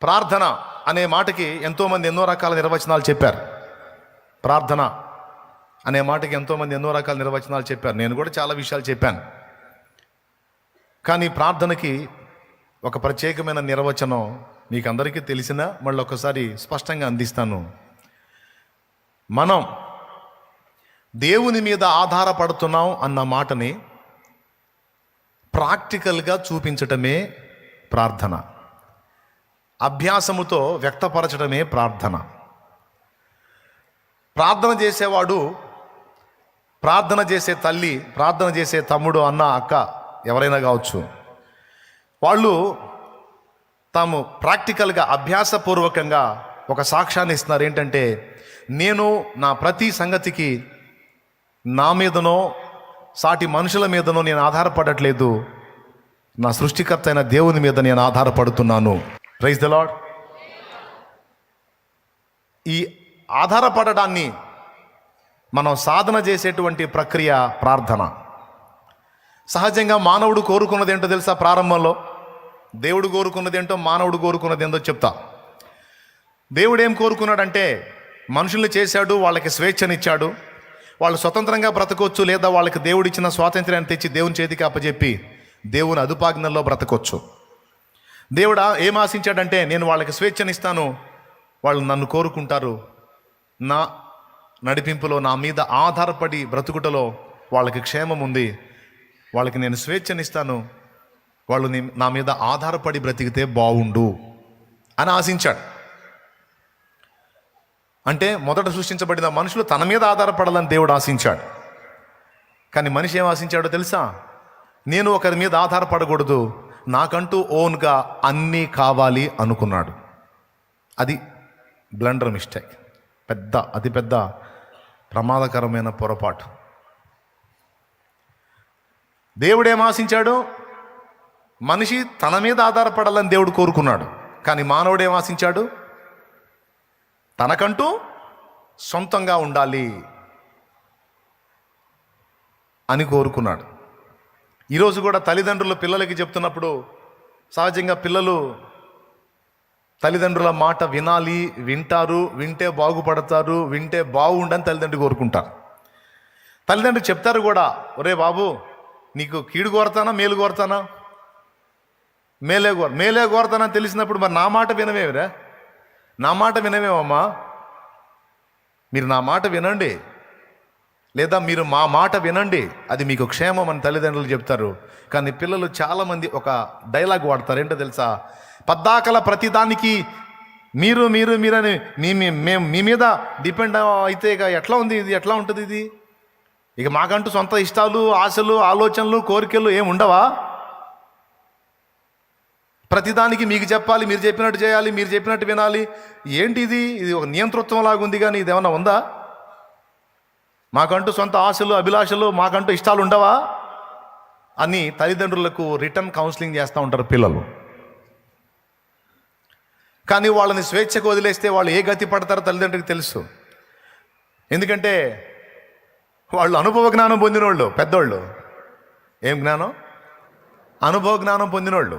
ప్రార్థన అనే మాటకి ఎంతోమంది ఎన్నో రకాల నిర్వచనాలు చెప్పారు. ప్రార్థన అనే మాటకి ఎంతోమంది ఎన్నో రకాల నిర్వచనాలు చెప్పారు. నేను కూడా చాలా విషయాలు చెప్పాను. కానీ ప్రార్థనకి ఒక ప్రత్యేకమైన నిర్వచనం మీకు అందరికీ తెలిసినా మళ్ళీ ఒకసారి స్పష్టంగా అందిస్తాను. మనం దేవుని మీద ఆధారపడుతున్నాం అన్న మాటని ప్రాక్టికల్గా చూపించటమే ప్రార్థన. అభ్యాసముతో వ్యక్తపరచడమే ప్రార్థన. ప్రార్థన చేసేవాడు, ప్రార్థన చేసే తల్లి, ప్రార్థన చేసే తమ్ముడు, అన్న, అక్క ఎవరైనా కావచ్చు, వాళ్ళు తాము ప్రాక్టికల్గా అభ్యాసపూర్వకంగా ఒక సాక్ష్యాన్ని ఇస్తున్నారు. ఏంటంటే, నేను నా ప్రతి సంగతికి నా మీదనో సాటి మనుషుల మీదనో నేను ఆధారపడట్లేదు, నా సృష్టికర్త అయిన దేవుని మీద నేను ఆధారపడుతున్నాను. Praise the lord. ఈ ఆధారపడడాన్ని మనం సాధన చేసేటువంటి ప్రక్రియ ప్రార్థన. సహజంగా మానవుడు కోరుకున్నది ఏంటో తెలుసా? ప్రారంభంలో దేవుడు కోరుకున్నది ఏంటో, మానవుడు కోరుకున్నది ఏంటో చెప్తా. దేవుడు ఏం కోరుకున్నాడంటే, మనుషుల్ని చేశాడు, వాళ్ళకి స్వేచ్ఛనిచ్చాడు, వాళ్ళు స్వతంత్రంగా బ్రతకొచ్చు, లేదా వాళ్ళకి దేవుడిచ్చిన స్వాతంత్ర్యాన్ని తెచ్చి దేవుని చేతికి అప్పచెప్పి దేవుని అదుపాజ్ఞల్లో బ్రతకొచ్చు. దేవుడు ఏం ఆశించాడంటే, నేను వాళ్ళకి స్వేచ్ఛనిస్తాను, వాళ్ళు నన్ను కోరుకుంటారు, నా నడిపింపులో నా మీద ఆధారపడి బ్రతుకుటలో వాళ్ళకి క్షేమం ఉంది, వాళ్ళకి నేను స్వేచ్ఛనిస్తాను, వాళ్ళు నా మీద ఆధారపడి బ్రతికితే బాగుండు అని ఆశించాడు. అంటే మొదట సృష్టించబడిన మనుషులు తన మీద ఆధారపడాలని దేవుడు ఆశించాడు. కానీ మనిషి ఏం ఆశించాడో తెలుసా? నేను ఒకరి మీద ఆధారపడకూడదు, నాకంటూ ఓన్గా అన్నీ కావాలి అనుకున్నాడు. అది బ్లండర్ మిస్టేక్, అతిపెద్ద ప్రమాదకరమైన పొరపాటు. దేవుడేం ఆశించాడు? మనిషి తన మీద ఆధారపడాలని దేవుడు కోరుకున్నాడు. కానీ మానవుడేం ఆశించాడు? తనకంటూ సొంతంగా ఉండాలి అని కోరుకున్నాడు. ఈరోజు కూడా తల్లిదండ్రులు పిల్లలకి చెప్తున్నప్పుడు సహజంగా పిల్లలు తల్లిదండ్రుల మాట వినాలి, వింటారు, వింటే బాగుపడతారు, వింటే బాగుండని తల్లిదండ్రులు కోరుకుంటారు. తల్లిదండ్రులు చెప్తారు కూడా, ఒరే బాబు, నీకు కీడు కోరతానా మేలు కోరతానా? మేలే కోరతానా తెలిసినప్పుడు మరి నా మాట వినవేమిరా? నా మాట వినవేమమ్మా, మీరు నా మాట వినండి, లేదా మీరు మా మాట వినండి, అది మీకు క్షేమం అని తల్లిదండ్రులు చెప్తారు. కానీ పిల్లలు చాలామంది ఒక డైలాగ్ వాడతారు. ఏంటో తెలుసా? పద్దాకల ప్రతిదానికి మీరు మీరు మీరని మేము మీ మీద డిపెండ్ అయితే ఇక ఎట్లా ఉంది ఇది? ఎట్లా ఉంటుంది ఇది? ఇక మాకంటూ సొంత ఇష్టాలు, ఆశలు, ఆలోచనలు, కోరికలు ఏమి ఉండవా? ప్రతిదానికి మీకు చెప్పాలి, మీరు చెప్పినట్టు చేయాలి, మీరు చెప్పినట్టు వినాలి. ఏంటి ఇది? ఇది ఒక నియంతృత్వం లాగా ఉంది, కానీ ఇది ఏమన్నా ఉందా? మాకంటూ సొంత ఆశలు, అభిలాషలు, మాకంటూ ఇష్టాలు ఉండవా అని తల్లిదండ్రులకు రిటర్న్ కౌన్సిలింగ్ చేస్తూ ఉంటారు పిల్లలు. కానీ వాళ్ళని స్వేచ్ఛకు వదిలేస్తే వాళ్ళు ఏ గతి పడతారో తల్లిదండ్రులకు తెలుసు. ఎందుకంటే వాళ్ళు అనుభవ జ్ఞానం పొందినోళ్ళు, పెద్దోళ్ళు. ఏం జ్ఞానం? అనుభవ జ్ఞానం పొందినోళ్ళు.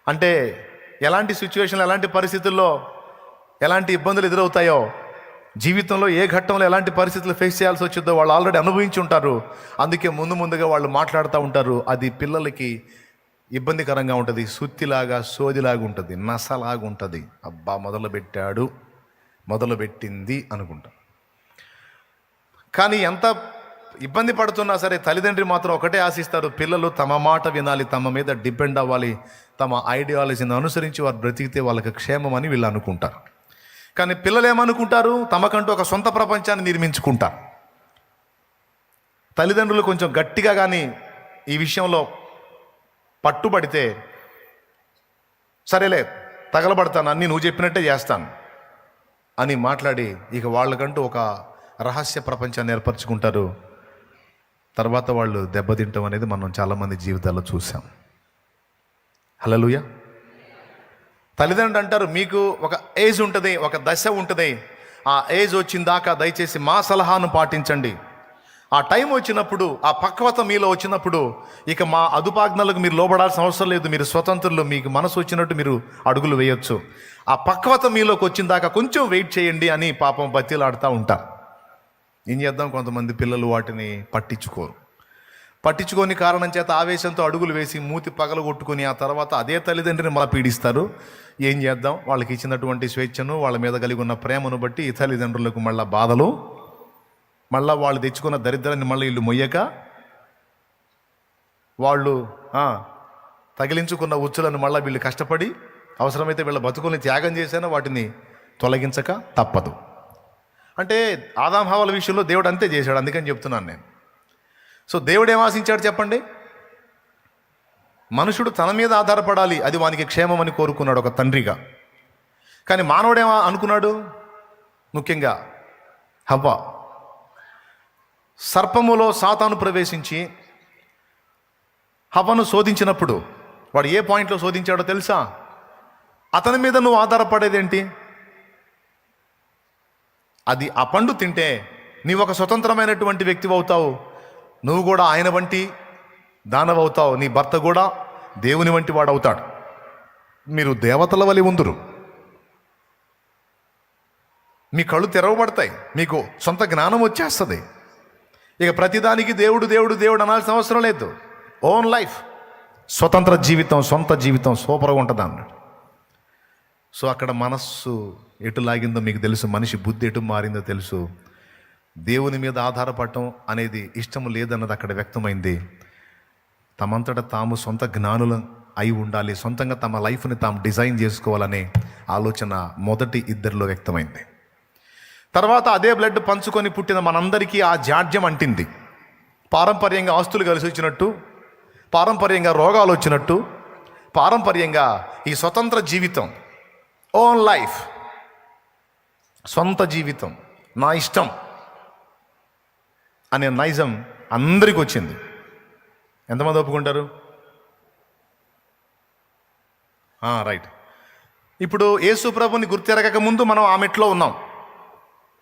అంటే ఎలాంటి సిచ్యువేషన్లు, ఎలాంటి పరిస్థితుల్లో ఎలాంటి ఇబ్బందులు ఎదురవుతాయో, జీవితంలో ఏ ఘట్టంలో ఎలాంటి పరిస్థితులు ఫేస్ చేయాల్సి వచ్చిందో వాళ్ళు ఆల్రెడీ అనుభవించి ఉంటారు. అందుకే ముందుగా వాళ్ళు మాట్లాడుతూ ఉంటారు. అది పిల్లలకి ఇబ్బందికరంగా ఉంటుంది, సుత్తిలాగా, సోదిలాగా ఉంటుంది, నసలాగా ఉంటుంది. అబ్బా, మొదలుపెట్టింది అనుకుంటా. కానీ ఎంత ఇబ్బంది పడుతున్నా సరే తల్లిదండ్రి మాత్రం ఒకటే ఆశిస్తారు, పిల్లలు తమ మాట వినాలి, తమ మీద డిపెండ్ అవ్వాలి, తమ ఐడియాలజీని అనుసరించి వారు బ్రతికితే వాళ్ళకి క్షేమం అని వీళ్ళు అనుకుంటారు. కానీ పిల్లలు ఏమనుకుంటారు? తమకంటూ ఒక సొంత ప్రపంచాన్ని నిర్మించుకుంటారు. తల్లిదండ్రులు కొంచెం గట్టిగా కానీ ఈ విషయంలో పట్టుబడితే, సరేలే తగలబడతాను, అన్నీ నువ్వు చెప్పినట్టే చేస్తాను అని మాట్లాడి ఇక వాళ్ళకంటూ ఒక రహస్య ప్రపంచాన్ని ఏర్పరచుకుంటారు. తర్వాత వాళ్ళు దెబ్బతింటాం అనేది మనం చాలామంది జీవితాల్లో చూసాం. హల్లెలూయా. తల్లిదండ్రులు అంటారు, మీకు ఒక ఏజ్ ఉంటుంది, ఒక దశ ఉంటుంది, ఆ ఏజ్ వచ్చిన దాకా దయచేసి మా సలహాను పాటించండి, ఆ టైం వచ్చినప్పుడు, ఆ పక్వత మీలో వచ్చినప్పుడు, ఇక మా అదుపాజ్ఞలకు మీరు లోబడాల్సిన అవసరం లేదు, మీరు స్వతంత్రులు, మీకు మనసు వచ్చినట్టు మీరు అడుగులు వేయొచ్చు. ఆ పక్వత మీలోకి వచ్చిన దాకా కొంచెం వెయిట్ చేయండి అని పాపం బతిలాడుతూ ఉంటారు. ఏం చేద్దాం, కొంతమంది పిల్లలు వాటిని పట్టించుకోని కారణం చేత ఆవేశంతో అడుగులు వేసి మూతి పగలు కొట్టుకొని ఆ తర్వాత అదే తల్లిదండ్రిని మళ్ళీ పీడిస్తారు. ఏం చేద్దాం, వాళ్ళకి ఇచ్చినటువంటి స్వేచ్ఛను, వాళ్ళ మీద కలిగి ఉన్న ప్రేమను బట్టి ఈ తల్లిదండ్రులకు మళ్ళీ బాధలు, మళ్ళీ వాళ్ళు తెచ్చుకున్న దరిద్రాన్ని మళ్ళీ వీళ్ళు మొయ్యక, వాళ్ళు తగిలించుకున్న ఉచ్చులను మళ్ళీ వీళ్ళు కష్టపడి అవసరమైతే వీళ్ళ బతుకుల్ని త్యాగం చేసినా వాటిని తొలగించక తప్పదు. అంటే ఆదాం హవ్వల విషయంలో దేవుడు అంతే చేశాడు. అందుకని చెప్తున్నాను నేను. సో దేవుడు ఏం ఆశించాడు చెప్పండి? మనుషుడు తన మీద ఆధారపడాలి, అది వానికి క్షేమం అని కోరుకున్నాడు ఒక తండ్రిగా. కానీ మానవుడేమో అనుకున్నాడు, ముఖ్యంగా హవ్వ, సర్పములో సాతాను ప్రవేశించి హవ్వను శోధించినప్పుడు వాడు ఏ పాయింట్లో శోధించాడో తెలుసా? అతని మీద నువ్వు ఆధారపడేదేంటి? అది ఆ పండు తింటే నీవు ఒక స్వతంత్రమైనటువంటి వ్యక్తివి అవుతావు, నువ్వు కూడా ఆయన వంటి దానవవుతావు, నీ భర్త కూడా దేవుని వంటి వాడు అవుతాడు, మీరు దేవతల వలె ఉందురు, మీ కళ్ళు తెరవబడతాయి, మీకు సొంత జ్ఞానం వచ్చేస్తుంది, ఇక ప్రతిదానికి దేవుడు దేవుడు దేవుడు అనాల్సిన అవసరం లేదు, ఓన్ లైఫ్, స్వతంత్ర జీవితం, సొంత జీవితం సూపర్గా ఉంటుంది అన్నాడు. సో అక్కడ మనస్సు ఎటు లాగిందో మీకు తెలుసు, మనిషి బుద్ధి ఎటు మారిందో తెలుసు. దేవుని మీద ఆధారపడటం అనేది ఇష్టం లేదన్నది అక్కడ వ్యక్తమైంది. తమంతట తాము సొంత జ్ఞానులు అయి ఉండాలి, సొంతంగా తమ లైఫ్ని తాము డిజైన్ చేసుకోవాలనే ఆలోచన మొదటి ఇద్దరిలో వ్యక్తమైంది. తర్వాత అదే బ్లడ్ పంచుకొని పుట్టిన మనందరికీ ఆ జాడ్యం అంటింది. పారంపర్యంగా ఆస్తులు కలిసి వచ్చినట్టు, పారంపర్యంగా రోగాలు వచ్చినట్టు, పారంపర్యంగా ఈ స్వతంత్ర జీవితం, ఓన్ లైఫ్, సొంత జీవితం, నా ఇష్టం అనే నైజం అందరికీ వచ్చింది. ఎంతమంది ఒప్పుకుంటారు? రైట్. ఇప్పుడు యేసు ప్రభుని గుర్తెరగక ముందు మనం ఆ మెట్లో ఉన్నాం.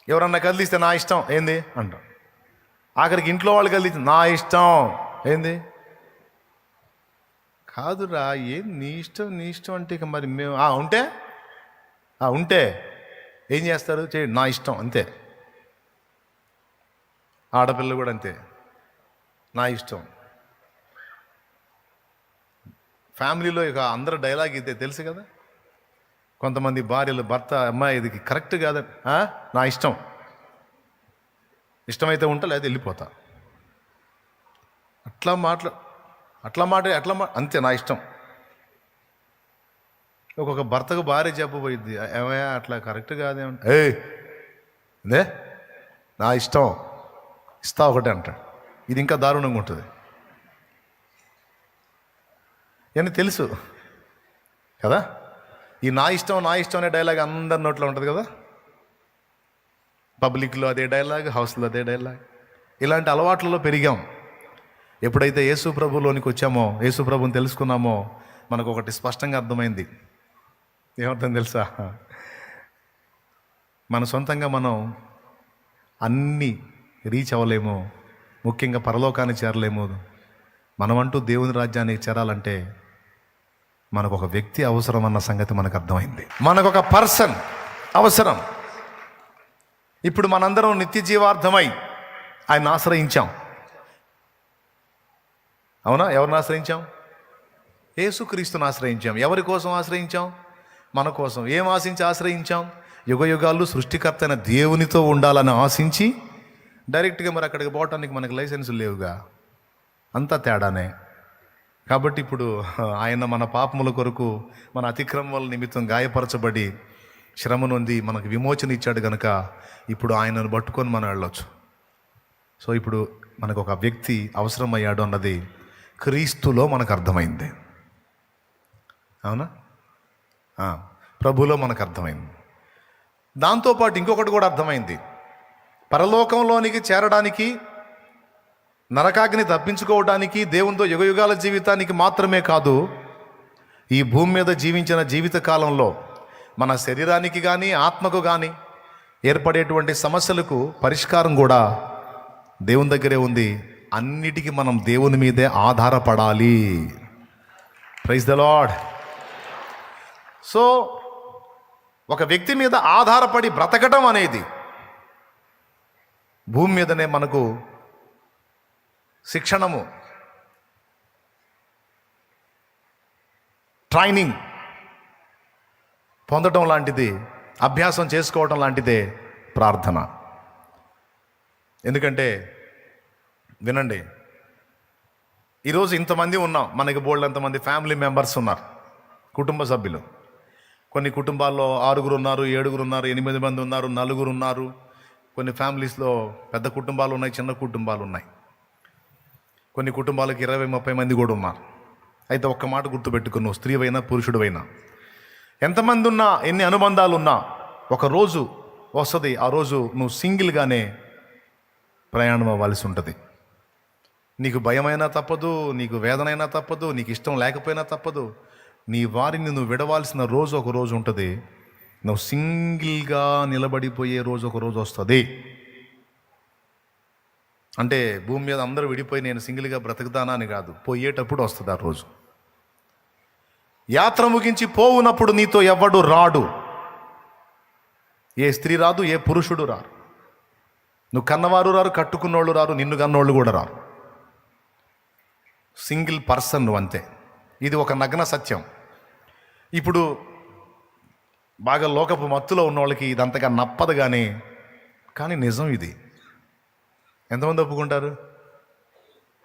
ఎవరన్నా కదిలిస్తే నా ఇష్టం ఏంది అంటాం. ఆఖరికి ఇంట్లో వాళ్ళు కదిలిస్తే నా ఇష్టం ఏంది, కాదురా ఏం నీ ఇష్టం అంటే ఇక మరి మేము ఉంటే ఏం చేస్తారు? చేయండి, నా ఇష్టం అంతే. ఆడపిల్లలు కూడా అంతే, నా ఇష్టం. ఫ్యామిలీలో ఇక అందరూ డైలాగ్ ఇదే తెలుసు కదా. కొంతమంది భార్యలు భర్త, అమ్మాయి ఇది కరెక్ట్ కాదు, నా ఇష్టం, ఇష్టమైతే ఉంటా లేదా వెళ్ళిపోతా, అట్లా అంతే, నా ఇష్టం. ఒక్కొక్క భర్తకు భార్య చెప్పబోయింది, ఏమయ్యా అట్లా కరెక్ట్ కాదేమంటే, నే నా ఇష్టం ఇస్తా ఒకటే అంటాడు. ఇది ఇంకా దారుణంగా ఉంటుంది అని తెలుసు కదా. ఈ నా ఇష్టం అనే డైలాగ్ అందరి నోట్లో ఉంటుంది కదా. పబ్లిక్లో అదే డైలాగ్, హౌస్లో అదే డైలాగ్. ఇలాంటి అలవాట్లలో పెరిగాం. ఎప్పుడైతే యేసు ప్రభులోనికి వచ్చామో, యేసు ప్రభుని తెలుసుకున్నామో, మనకు ఒకటి స్పష్టంగా అర్థమైంది. ఏమర్థం తెలుసా? మన సొంతంగా మనం అన్నీ రీచ్ అవ్వలేము, ముఖ్యంగా పరలోకాన్ని చేరలేము. మనమంటూ దేవుని రాజ్యానికి చేరాలంటే మనకు ఒక వ్యక్తి అవసరం అన్న సంగతి మనకు అర్థమైంది. మనకు ఒక పర్సన్ అవసరం. ఇప్పుడు మనందరం నిత్య జీవార్థమై ఆయన ఆశ్రయించాం. అవునా? ఎవరిని ఆశ్రయించాం? యేసుక్రీస్తుని ఆశ్రయించాం. ఎవరి కోసం ఆశ్రయించాం? మన కోసం. ఏం ఆశించి ఆశ్రయించాం? యుగయుగాలు సృష్టికర్త అయిన దేవునితో ఉండాలని ఆశించి డైరెక్ట్గా మరి అక్కడికి పోవటానికి మనకు లైసెన్స్ లేవుగా, అంతా తేడానే. కాబట్టి ఇప్పుడు ఆయన మన పాపముల కొరకు, మన అతిక్రమముల నిమిత్తం గాయపరచబడి శ్రమ నొంది మనకు విమోచన ఇచ్చాడు కనుక ఇప్పుడు ఆయనను పట్టుకొని మనం వెళ్ళొచ్చు. సో ఇప్పుడు మనకు ఒక వ్యక్తి అవసరమయ్యాడు అన్నది క్రీస్తులో మనకు అర్థమైంది. అవునా? ప్రభులో మనకు అర్థమైంది. దాంతోపాటు ఇంకొకటి కూడా అర్థమైంది. పరలోకంలోనికి చేరడానికి, నరకాగ్ని తప్పించుకోవడానికి, దేవునితో యుగయుగాల జీవితానికి మాత్రమే కాదు, ఈ భూమి మీద జీవించిన జీవిత కాలంలో మన శరీరానికి కానీ ఆత్మకు కానీ ఏర్పడేటువంటి సమస్యలకు పరిష్కారం కూడా దేవుని దగ్గరే ఉంది. అన్నిటికీ మనం దేవుని మీదే ఆధారపడాలి. Praise the Lord. సో ఒక వ్యక్తి మీద ఆధారపడి బ్రతకటం అనేది భూమి మీదనే మనకు శిక్షణము, ట్రైనింగ్ పొందటం లాంటిది, అభ్యాసం చేసుకోవటం లాంటిదే ప్రార్థన. ఎందుకంటే వినండి, ఈరోజు ఇంతమంది ఉన్నాం, మనకి బోల్డంతమంది ఫ్యామిలీ మెంబర్స్ ఉన్నారు, కుటుంబ సభ్యులు. కొన్ని కుటుంబాల్లో 6 ఉన్నారు, 7 ఉన్నారు, 8 మంది ఉన్నారు, 4 ఉన్నారు. కొన్ని ఫ్యామిలీస్లో పెద్ద కుటుంబాలు ఉన్నాయి, చిన్న కుటుంబాలు ఉన్నాయి. కొన్ని కుటుంబాలకు 20-30 మంది కూడా ఉన్నారు. అయితే ఒక్క మాట గుర్తుపెట్టుకుని, నువ్వు స్త్రీవైనా పురుషుడివైనా, ఎంతమంది ఉన్నా, ఎన్ని అనుబంధాలు ఉన్నా, ఒక రోజు వస్తుంది, ఆ రోజు నువ్వు సింగిల్గానే ప్రయాణం అవ్వాల్సి ఉంటుంది. నీకు భయమైనా తప్పదు, నీకు వేదనైనా తప్పదు, నీకు ఇష్టం లేకపోయినా తప్పదు. నీ వారిని నువ్వు విడవాల్సిన రోజు ఒక రోజు ఉంటుంది. నువ్వు సింగిల్గా నిలబడిపోయే రోజు ఒక రోజు వస్తుంది. అంటే భూమి మీద అందరూ విడిపోయి నేను సింగిల్గా బ్రతుకుతానా అని కాదు, పోయేటప్పుడు వస్తుంది ఆ రోజు. యాత్ర ముగించి పోవునప్పుడు నీతో ఎవ్వడు రాడు. ఏ స్త్రీ రాదు, ఏ పురుషుడు రారు. నువ్వు కన్నవారు రారు, కట్టుకున్నోళ్ళు రారు, నిన్ను కన్నోళ్ళు కూడా రారు. సింగిల్ పర్సన్ నువ్వు, అంతే. ఇది ఒక నగ్న సత్యం. ఇప్పుడు బాగా లోకపు మత్తులో ఉన్న వాళ్ళకి ఇదంతగా నప్పదు, కానీ నిజం ఇది. ఎంతమంది ఒప్పుకుంటారు?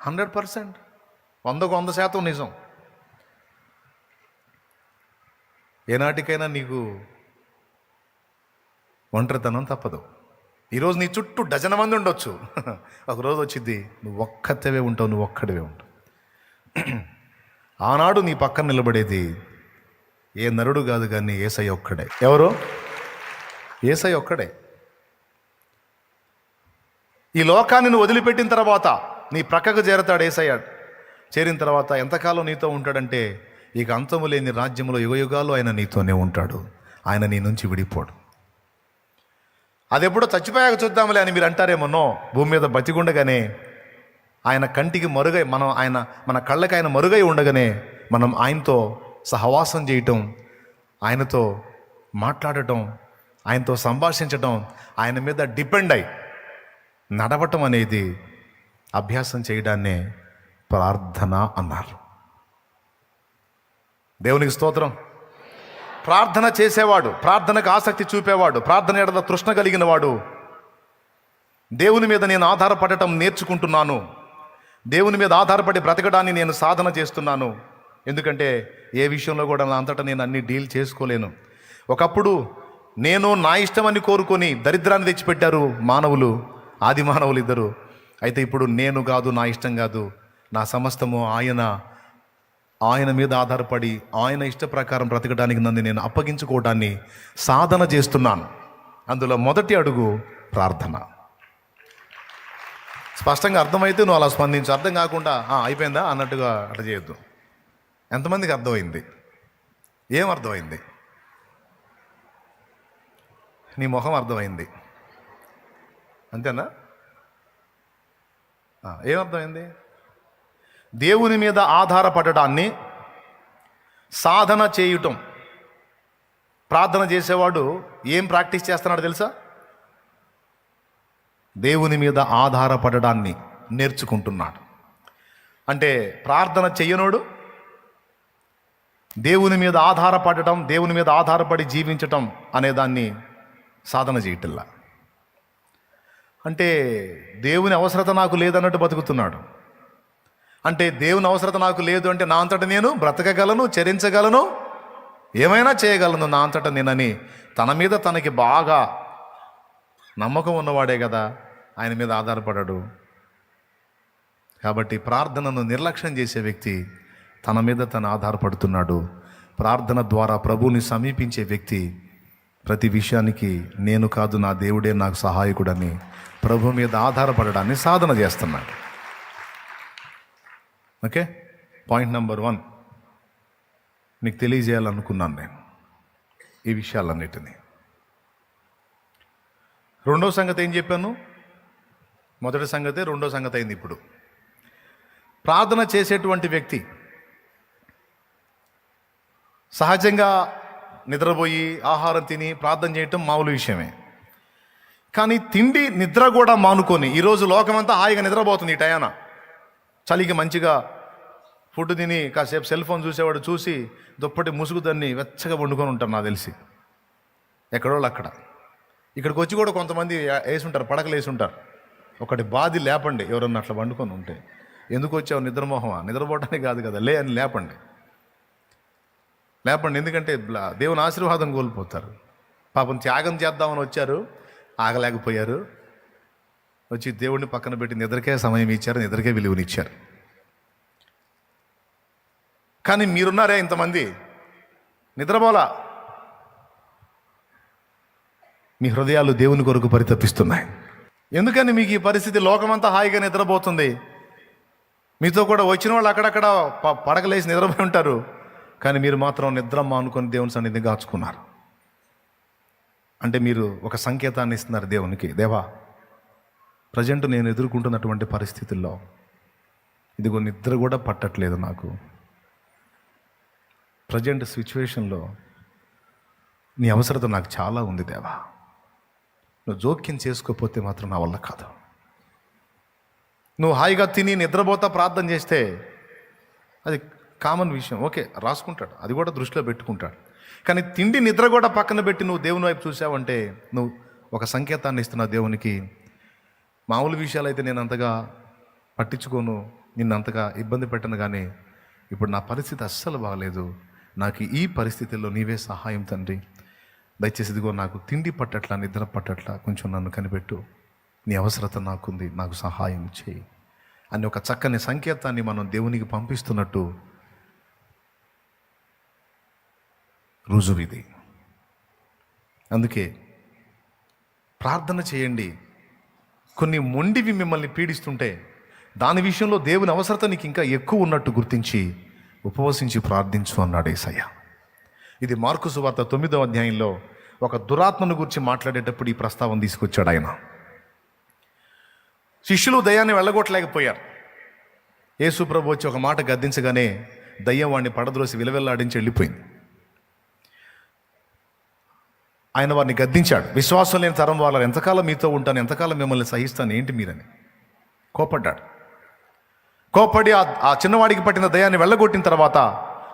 100%, 100% నిజం. ఏనాటికైనా నీకు ఒంటరితనం తప్పదు. ఈరోజు నీ చుట్టూ డజన మంది ఉండొచ్చు, ఒకరోజు వచ్చింది నువ్వు ఒక్కతవే ఉంటావు, నువ్వు ఒక్కడివే ఉంటావు. ఆనాడు నీ పక్కన నిలబడేది ఏ నరుడు కాదు, కానీ యేసయ్య ఒక్కడే. ఎవరు? యేసయ్య ఒక్కడే. ఈ లోకాన్ని నువ్వు వదిలిపెట్టిన తర్వాత నీ ప్రక్కకు చేరతాడు యేసయ్య. చేరిన తర్వాత ఎంతకాలం నీతో ఉంటాడంటే, ఇక అంతము లేని రాజ్యంలో యుగయుగాలు ఆయన నీతోనే ఉంటాడు. ఆయన నీ నుంచి విడిపోడు. అది ఎప్పుడో చచ్చిపోయాక చూద్దాంలే అని మీరు అంటారేమో. భూమి మీద బతికుండగానే ఆయన కంటికి మరుగై, మన కళ్ళకి ఆయన మరుగై ఉండగానే మనం ఆయనతో సహవాసం చేయటం, ఆయనతో మాట్లాడటం, ఆయనతో సంభాషించటం, ఆయన మీద డిపెండ్ అయి నడవటం అనేది అభ్యాసం చేయడాన్నే ప్రార్థన అన్నారు. దేవునికి స్తోత్రం. ప్రార్థన చేసేవాడు, ప్రార్థనకు ఆసక్తి చూపేవాడు, ప్రార్థన ఎడల తృష్ణ కలిగిన వాడు, దేవుని మీద నేను ఆధారపడటం నేర్చుకుంటున్నాను, దేవుని మీద ఆధారపడి బ్రతకడాన్ని నేను సాధన చేస్తున్నాను. ఎందుకంటే ఏ విషయంలో కూడా నా అంతటా నేను అన్ని డీల్ చేసుకోలేను. ఒకప్పుడు నేను నా ఇష్టమని కోరుకొని దరిద్రాన్ని తెచ్చిపెట్టారు మానవులు, ఆది మానవులు ఇద్దరు. అయితే ఇప్పుడు నేను కాదు, నా ఇష్టం కాదు, నా సమస్తము ఆయన మీద ఆధారపడి ఆయన ఇష్ట ప్రకారం బ్రతకడానికి నన్ను నేను అప్పగించుకోవడాన్ని సాధన చేస్తున్నాను. అందులో మొదటి అడుగు ప్రార్థన. స్పష్టంగా అర్థమైతే నువ్వు అలా స్పందించు. అర్థం కాకుండా అయిపోయిందా అన్నట్టుగా అట్లా చేయొద్దు. ఎంతమందికి అర్థమైంది? ఏం అర్థమైంది? నీ మొహం అర్థమైంది, అంతేనా? ఏమర్థమైంది? దేవుని మీద ఆధారపడడాన్ని సాధన చేయటం. ప్రార్థన చేసేవాడు ఏం ప్రాక్టీస్ చేస్తున్నాడు తెలుసా? దేవుని మీద ఆధారపడడాన్ని నేర్చుకుంటున్నాడు. అంటే ప్రార్థన చెయ్యనోడు దేవుని మీద ఆధారపడటం, దేవుని మీద ఆధారపడి జీవించటం అనేదాన్ని సాధన చేయటల్లా. అంటే దేవుని అవసరత నాకు లేదన్నట్టు బతుకుతున్నాడు. అంటే దేవుని అవసరత నాకు లేదు అంటే నా అంతటా నేను బ్రతకగలను, చరించగలను, ఏమైనా చేయగలను నా అంతటా నేనని తన మీద తనకి బాగా నమ్మకం ఉన్నవాడే కదా ఆయన మీద ఆధారపడాడు. కాబట్టి ప్రార్థనను నిర్లక్ష్యం చేసే వ్యక్తి తన మీద తను ఆధారపడుతున్నాడు. ప్రార్థన ద్వారా ప్రభువుని సమీపించే వ్యక్తి ప్రతి విషయానికి నేను కాదు, నా దేవుడే నాకు సహాయకుడని ప్రభు మీద ఆధారపడడాన్ని సాధన చేస్తున్నాడు. ఓకే, పాయింట్ నెంబర్ 1 నీకు తెలియజేయాలనుకున్నాను నేను ఈ విషయాలన్నిటినీ. రెండో సంగతి ఏం చెప్పాను? మొదటి సంగతి, రెండో సంగతి అయింది. ఇప్పుడు ప్రార్థన చేసేటువంటి వ్యక్తి సహజంగా నిద్రపోయి ఆహారం తిని ప్రార్థన చేయటం మామూలు విషయమే. కానీ తిండి నిద్ర కూడా మానుకొని, ఈరోజు లోకమంతా హాయిగా నిద్రపోతుంది ఈ టయాన. చలికి మంచిగా ఫుడ్ తిని కాసేపు సెల్ ఫోన్ చూసేవాడు చూసి దుప్పటి ముసుగు దాన్ని వెచ్చగా వండుకొని ఉంటారు నాకు తెలిసి. ఎక్కడోళ్ళు అక్కడ. ఇక్కడికి వచ్చి కూడా కొంతమంది వేసి ఉంటారు, పడకలు వేసి ఉంటారు. ఒకటి బాధి లేపండి ఎవరన్నా అట్లా వండుకొని ఉంటే. ఎందుకు వచ్చావు నిద్రమోహమా? నిద్రపోవటానికి కాదు కదా, లే అని లేపండి. ఎందుకంటే దేవుని ఆశీర్వాదం కోల్పోతారు. పాపం త్యాగం చేద్దామని వచ్చారు, ఆగలేకపోయారు. వచ్చి దేవుడిని పక్కన పెట్టి నిద్రకే సమయం ఇచ్చారు, నిద్రకే విలువనిచ్చారు. కానీ మీరున్నారే ఇంతమంది నిద్రపోలా. మీ హృదయాలు దేవుని కొరకు పరితపిస్తున్నాయి. ఎందుకని మీకు ఈ పరిస్థితి? లోకమంతా హాయిగా నిద్రపోతుంది. మీతో కూడా వచ్చిన వాళ్ళు అక్కడక్కడ పడకలేసి నిద్రపోయి ఉంటారు. కానీ మీరు మాత్రం నిద్ర మానుకొని దేవుని సన్నిధిని కాచుకున్నారు. అంటే మీరు ఒక సంకేతాన్ని ఇస్తున్నారు దేవునికి. దేవా, ప్రజెంట్ నేను ఎదుర్కొంటున్నటువంటి పరిస్థితుల్లో ఇదిగో నిద్ర కూడా పట్టట్లేదు నాకు. ప్రజెంట్ సిచ్యువేషన్లో నీ అవసరత నాకు చాలా ఉంది దేవా. నువ్వు జోక్యం చేసుకోకపోతే మాత్రం నా వల్ల కాదు. నువ్వు హాయిగా తిని నిద్రపోతా ప్రార్థన చేస్తే అది కామన్ విషయం, ఓకే, రాసుకుంటాడు, అది కూడా దృష్టిలో పెట్టుకుంటాడు. కానీ తిండి నిద్ర కూడా పక్కన పెట్టి నువ్వు దేవుని వైపు చూసావంటే నువ్వు ఒక సంకేతాన్ని ఇస్తున్నావు దేవునికి. మామూలు విషయాలు అయితే నేను అంతగా పట్టించుకోను, నిన్ను అంతగా ఇబ్బంది పెట్టను, కానీ ఇప్పుడు నా పరిస్థితి అస్సలు బాగలేదు. నాకు ఈ పరిస్థితుల్లో నీవే సహాయం తండ్రి. దయచేసి ఇదిగో నాకు తిండి పట్టట్లా, నిద్ర పట్టట్లా, కొంచెం నన్ను కనిపెట్టు. నీ అవసరత నాకుంది, నాకు సహాయం చేయి అని ఒక చక్కని సంకేతాన్ని మనం దేవునికి పంపిస్తున్నట్టు రుజువు ఇది. అందుకే ప్రార్థన చేయండి. కొన్ని మొండివి మిమ్మల్ని పీడిస్తుంటే దాని విషయంలో దేవుని అవసరత నీకు ఇంకా ఎక్కువ ఉన్నట్టు గుర్తించి ఉపవసించి ప్రార్థించు అన్నాడు యేసయ్య. ఇది మార్కు సువార్త 9వ అధ్యాయంలో ఒక దురాత్మను గురించి మాట్లాడేటప్పుడు ఈ ప్రస్తావన తీసుకొచ్చాడు ఆయన. శిష్యులు దయ్యాన్ని వెళ్ళగొట్టలేకపోయారు. యేసు ప్రభు వచ్చి ఒక మాట గద్దించగానే దయ్యం వాడిని పడద్రోసి విలవెల్లాడించి వెళ్ళిపోయింది. ఆయన వారిని గద్దించాడు. విశ్వాసం లేని తరం వాళ్ళ ఎంతకాలం మీతో ఉంటాను, ఎంతకాలం మిమ్మల్ని సహిస్తాను, ఏంటి మీరని కోపడ్డాడు. కోపడి ఆ చిన్నవాడికి పట్టిన దయాన్ని వెళ్ళగొట్టిన తర్వాత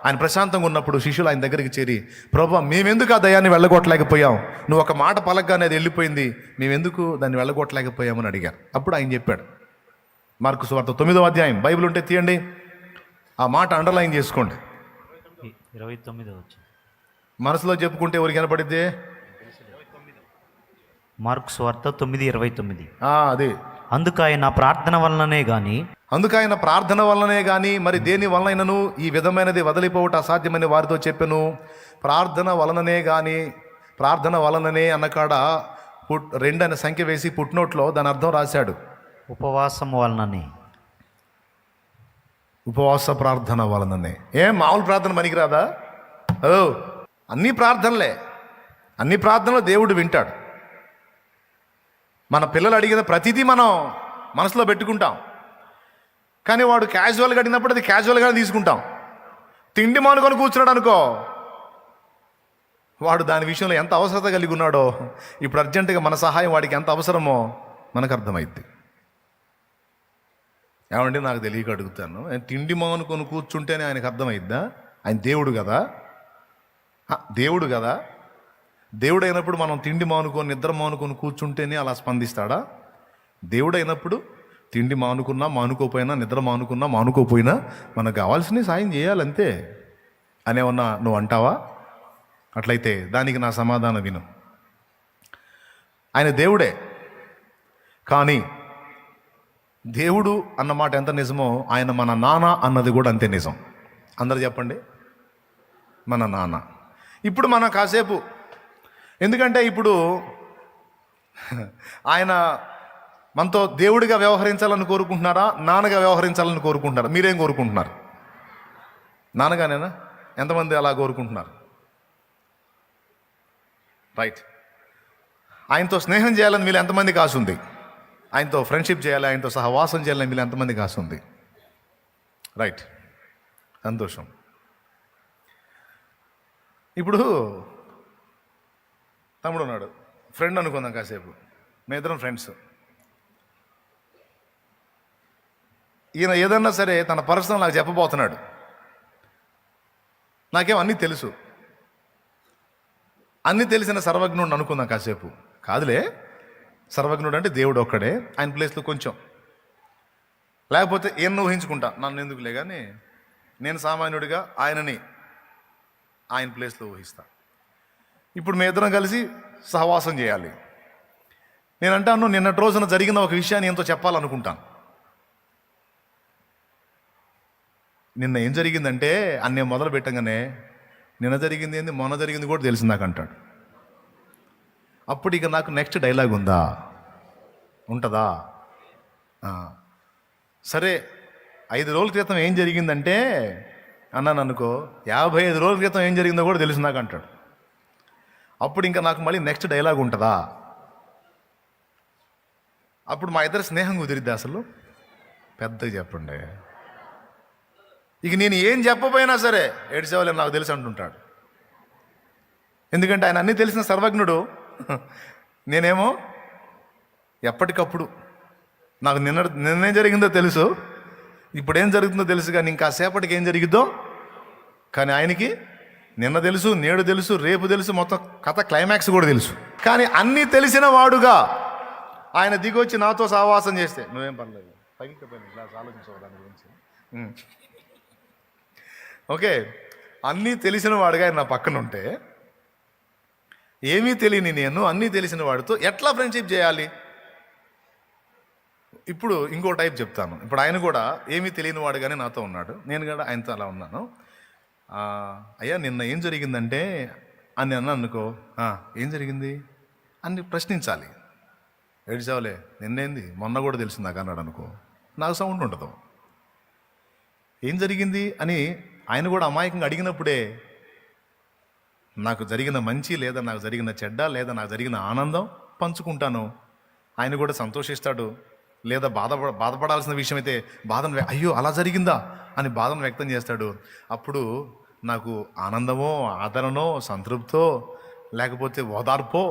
ఆయన ప్రశాంతంగా ఉన్నప్పుడు శిష్యులు ఆయన దగ్గరికి చేరి, ప్రభు మేమెందుకు ఆ దయాన్ని వెళ్ళగొట్టలేకపోయాం? నువ్వు ఒక మాట పలకగానే అది వెళ్ళిపోయింది, మేమెందుకు దాన్ని వెళ్ళగొట్టలేకపోయామని అడిగారు. అప్పుడు ఆయన చెప్పాడు, మార్కు సువార్త 9వ అధ్యాయం, బైబిల్ ఉంటే తీయండి, ఆ మాట అండర్లైన్ చేసుకోండి. 29 మనసులో చెప్పుకుంటే ఎవరికి కనపడిద్ది? మార్కు సువార్త 9:29. అదే అందుకైన ప్రార్థన వలననే గాని మరి దేని వలనైనను ఈ విధమైనది వదిలిపోవట అసాధ్యమని వారితో చెప్పెను. ప్రార్థన వలననే అన్నకాడ 2 అనే సంఖ్య వేసి పుట్నోట్లో దాని అర్థం రాశాడు. ఉపవాసం వలననే, ఉపవాస ప్రార్థన వలననే. మామూలు ప్రార్థన పనికిరాదా? అన్ని ప్రార్థనలు దేవుడు వింటాడు. మన పిల్లలు అడిగిన ప్రతిదీ మనం మనసులో పెట్టుకుంటాం. కానీ వాడు క్యాజువల్గా అడిగినప్పుడు అది క్యాజువల్గానే తీసుకుంటాం. తిండి మానుకొని కూర్చున్నాడు అనుకో, వాడు దాని విషయంలో ఎంత అవసరత కలిగి ఉన్నాడో, ఇప్పుడు అర్జెంటుగా మన సహాయం వాడికి ఎంత అవసరమో మనకు అర్థమైద్ది. ఏమంటే నాకు తెలియక అడుగుతాను, తిండి మానుకొని కూర్చుంటేనే ఆయనకు అర్థమైద్దా? ఆయన దేవుడు కదా. దేవుడు అయినప్పుడు మనం తిండి మానుకొని నిద్ర మానుకొని కూర్చుంటేనే అలా స్పందిస్తాడా? దేవుడు అయినప్పుడు తిండి మానుకోపోయినా, నిద్ర మానుకోపోయినా మనకు కావాల్సిన సాయం చేయాలంతే అనేమన్నా నువ్వు అంటావా? అట్లయితే దానికి నా సమాధానం విను. ఆయన దేవుడే, కానీ దేవుడు అన్నమాట ఎంత నిజమో ఆయన మన నాన్న అన్నది కూడా అంతే నిజం. అందరు చెప్పండి, మన నాన్న. ఇప్పుడు మనం కాసేపు, ఎందుకంటే ఇప్పుడు ఆయన మనతో దేవుడిగా వ్యవహరించాలని కోరుకుంటున్నారా, నాన్నగా వ్యవహరించాలని కోరుకుంటున్నారా? మీరేం కోరుకుంటున్నారు? నాన్నగానేనా? ఎంతమంది అలా కోరుకుంటున్నారు? రైట్. ఆయనతో స్నేహం చేయాలని మీరు ఎంతమందికి ఆశ ఉంది? ఆయనతో ఫ్రెండ్షిప్ చేయాలి, ఆయనతో సహవాసం చేయాలని మీరు ఎంతమందికి ఆశ ఉంది? రైట్, సంతోషం. ఇప్పుడు తమ్ముడు ఉన్నాడు, ఫ్రెండ్ అనుకుందాం కాసేపు, మీ ఇద్దరం ఫ్రెండ్స్. ఈయన ఏదన్నా సరే తన పర్సనల్ నాకు చెప్పబోతున్నాడు. నాకేం అన్నీ తెలుసు, అన్నీ తెలిసిన సర్వజ్ఞుడు అనుకుందాం కాసేపు. కాదులే, సర్వజ్ఞుడు అంటే దేవుడు ఒక్కడే, ఆయన ప్లేస్లో కొంచెం, లేకపోతే ఏం ఊహించుకుంటా, నన్ను ఎందుకులే కానీ నేను సామాన్యుడిగా ఆయనని ఆయన ప్లేస్లో ఊహిస్తా. ఇప్పుడు మీ ఇద్దరం కలిసి సహవాసం చేయాలి. నేను అంటాను, నిన్నటి రోజున జరిగిన ఒక విషయాన్ని ఎంతో చెప్పాలనుకుంటాను. నిన్న ఏం జరిగిందంటే అన్నీ మొదలు పెట్టగానే నిన్న జరిగింది ఏంది, మొన్న జరిగింది కూడా తెలిసింది నాకు అంటాడు. అప్పుడు ఇక నాకు నెక్స్ట్ డైలాగ్ ఉంటుందా? సరే 5 రోజుల క్రితం ఏం జరిగిందంటే అన్నాను అనుకో, 55 రోజుల క్రితం ఏం జరిగిందో కూడా తెలుసు నాకు అంటాడు. అప్పుడు ఇంకా నాకు మళ్ళీ నెక్స్ట్ డైలాగ్ ఉంటుందా? అప్పుడు మా ఇద్దరు స్నేహం కుదిరిద్ది అసలు? పెద్దగా చెప్పండి. ఇక నేను ఏం చెప్పపోయినా సరే ఏడ్చేవాళ్ళని నాకు తెలుసు అంటుంటాడు. ఎందుకంటే ఆయన అన్నీ తెలిసిన సర్వజ్ఞుడు, నేనేమో ఎప్పటికప్పుడు నాకు నిన్నేం జరిగిందో తెలుసు, ఇప్పుడు ఏం జరుగుతుందో తెలుసు, కానీ ఇంకా సేపటికి ఏం జరిగిద్దో కానీ ఆయనకి నిన్న తెలుసు, నేడు తెలుసు, రేపు తెలుసు, మొత్తం కథ క్లైమాక్స్ కూడా తెలుసు. కానీ అన్నీ తెలిసిన వాడుగా ఆయన దిగొచ్చి నాతో సహవాసం చేస్తే నువ్వేం పర్లేదు, తగ్గిపోయింది ఇలా ఆలోచించవు దాని గురించి. ఓకే, అన్నీ తెలిసిన వాడుగా ఆయన నా పక్కన ఉంటే, ఏమీ తెలియని నేను అన్నీ తెలిసిన వాడితో ఎట్లా ఫ్రెండ్షిప్ చేయాలి? ఇప్పుడు ఇంకో టైప్ చెప్తాను. ఇప్పుడు ఆయన కూడా ఏమీ తెలియని వాడుగానే నాతో ఉన్నాడు, నేను కూడా ఆయనతో అలా ఉన్నాను. అయ్యా నిన్న ఏం జరిగిందంటే అని అన్నా అనుకో, ఏం జరిగింది అని ప్రశ్నించాలి. ఏడ్చావులే, నిన్నేంది, మొన్న కూడా తెలిసింది నాకు అన్నాడు అనుకో, నాకు సౌండ్ ఉండదు. ఏం జరిగింది అని ఆయన కూడా అమాయకంగా అడిగినప్పుడే నాకు జరిగిన మంచి లేదా నాకు జరిగిన చెడ్డ లేదా నాకు జరిగిన ఆనందం పంచుకుంటాను. ఆయన కూడా సంతోషిస్తాడు. లేదా బాధపడాల్సిన విషయం అయితే బాధను, అయ్యో అలా జరిగిందా అని బాధను వ్యక్తం చేస్తాడు. అప్పుడు నాకు ఆనందమో, ఆదరణో, సంతృప్తో, లేకపోతే ఓదార్పో,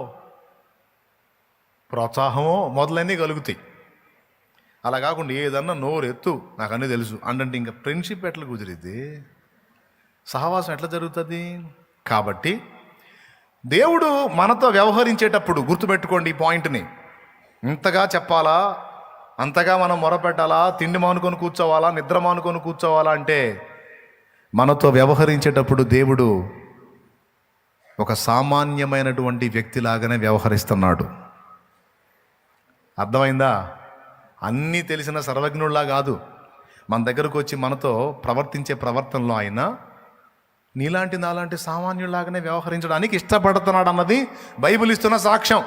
ప్రోత్సాహమో మొదలన్నీ కలుగుతాయి. అలా కాకుండా ఏదన్నా నోరెత్తు నాకు అన్నీ తెలుసు అంటే ఇంకా ఫ్రెండ్షిప్ ఎట్లా కుదిరిద్ది, సహవాసం ఎట్లా జరుగుతుంది? కాబట్టి దేవుడు మనతో వ్యవహరించేటప్పుడు గుర్తుపెట్టుకోండి ఈ పాయింట్ని. ఇంతగా చెప్పాలా, అంతగా మనం మొరపెట్టాలా, తిండి మానుకొని కూర్చోవాలా, నిద్ర మానుకొని కూర్చోవాలా అంటే మనతో వ్యవహరించేటప్పుడు దేవుడు ఒక సామాన్యమైనటువంటి వ్యక్తిలాగానే వ్యవహరిస్తున్నాడు. అర్థమైందా? అన్నీ తెలిసిన సర్వజ్ఞుల్లా కాదు, మన దగ్గరకు వచ్చి మనతో ప్రవర్తించే ప్రవర్తనలో ఆయన నీలాంటి నాలాంటి సామాన్యులాగానే వ్యవహరించడానికి ఇష్టపడుతున్నాడు అన్నది బైబిల్ ఇస్తున్న సాక్ష్యం.